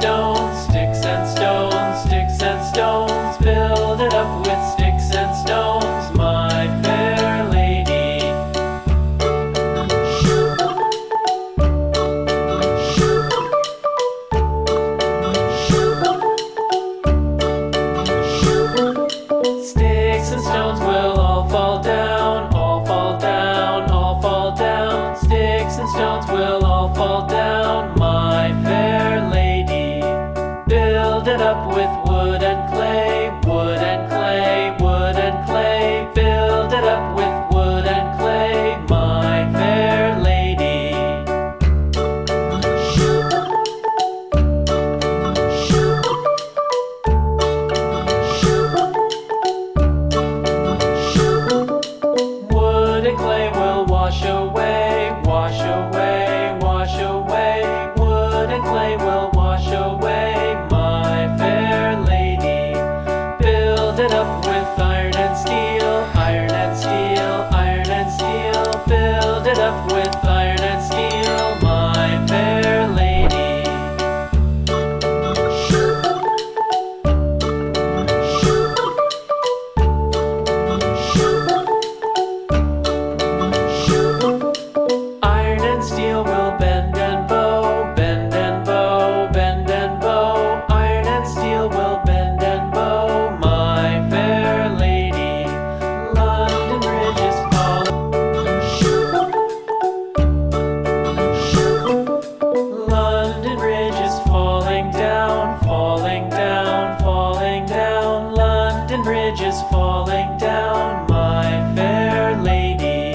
stones, sticks and stones, sticks and stones. Build it up with sticks and stones, my fair lady. Sticks and stones will all fall down, all fall down, all fall down. Sticks and stones will all fall down, my fair lady. Build it up with wood and clay, wood and clay, wood and clay. Build it up with wood and clay, my fair lady. Wood and clay will wash away, wash away, wash away. Wood and clay will wash away, my fair lady. Build it up with iron and steel, iron and steel, iron and steel. Build it up with iron and steel, my fair lady. Iron and steel will bend and bow, bend and bow, bend and bow. Iron and steel will bend and bow, my fair lady. London Bridge is falling. London Bridge is falling down, falling down, falling down. London Bridge is falling down, my fair lady.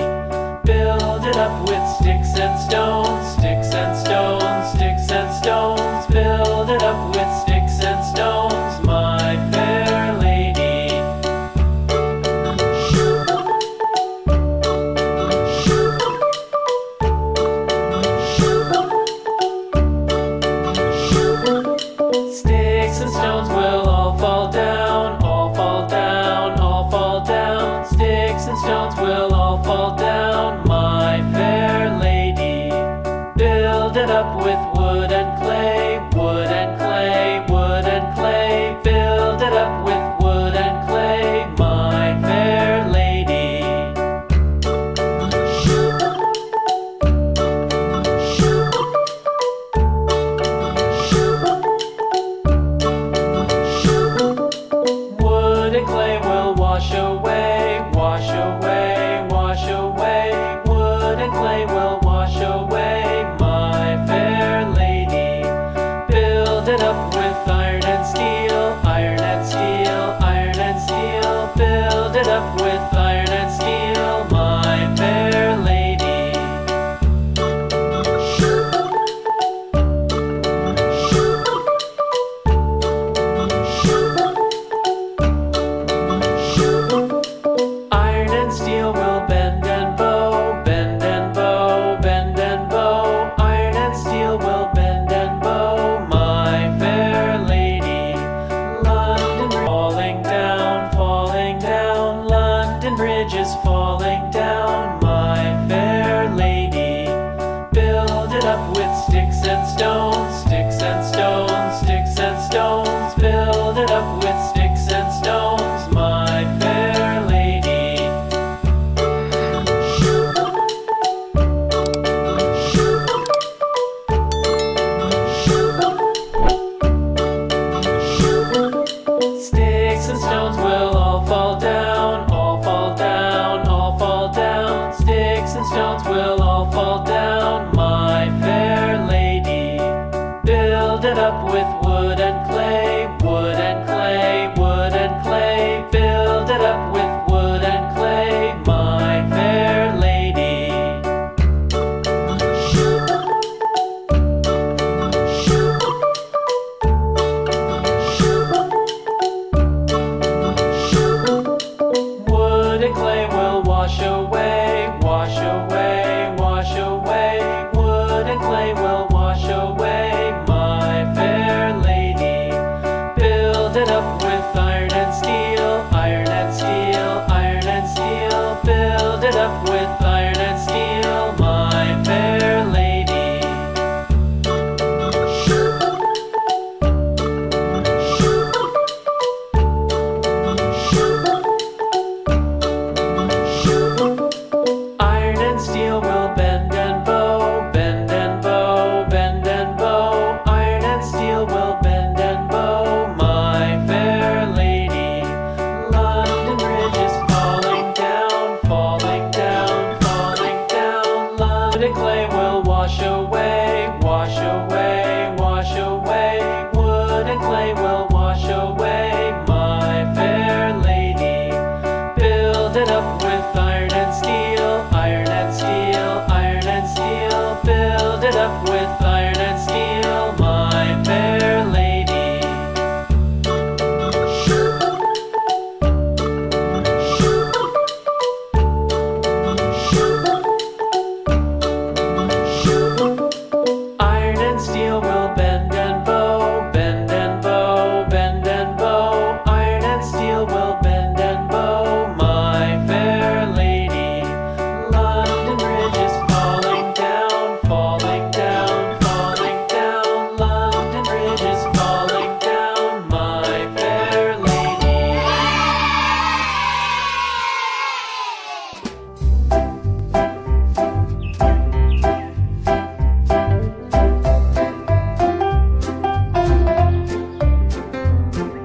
Build it up with sticks and stones, sticks and stones, sticks and stones. Build it up with sticks and stones, my fair lady. Sticks and stones will all fall down, all fall down, all fall down. Sticks and stones will all fall down, my fair lady. Build it up with wood and clay, wood and clay, wood and clay. Build it up with wood and clay, my fair lady. Wood and clay will wash away, wash away, wash away. Wood and clay will wash away, my fair lady. Build it up with iron and steel, iron and steel, iron and steel. Build it up with iron and steel, my fair lady. Iron and steel will bend and bow, bend and bow, bend and bow. Iron and steel will bend and bow, my fair lady. London Bridge falling down, falling down. London Bridge is falling down, my fair lady. Build it up with sticks and stones, sticks and stones, sticks and stones. Build it up with sticks and stones, my fair lady. Sticks and stones will all fall down, all fall down, all fall down. Sticks and stones will all fall down, my fair lady. Build it up with wood and clay, wood and clay.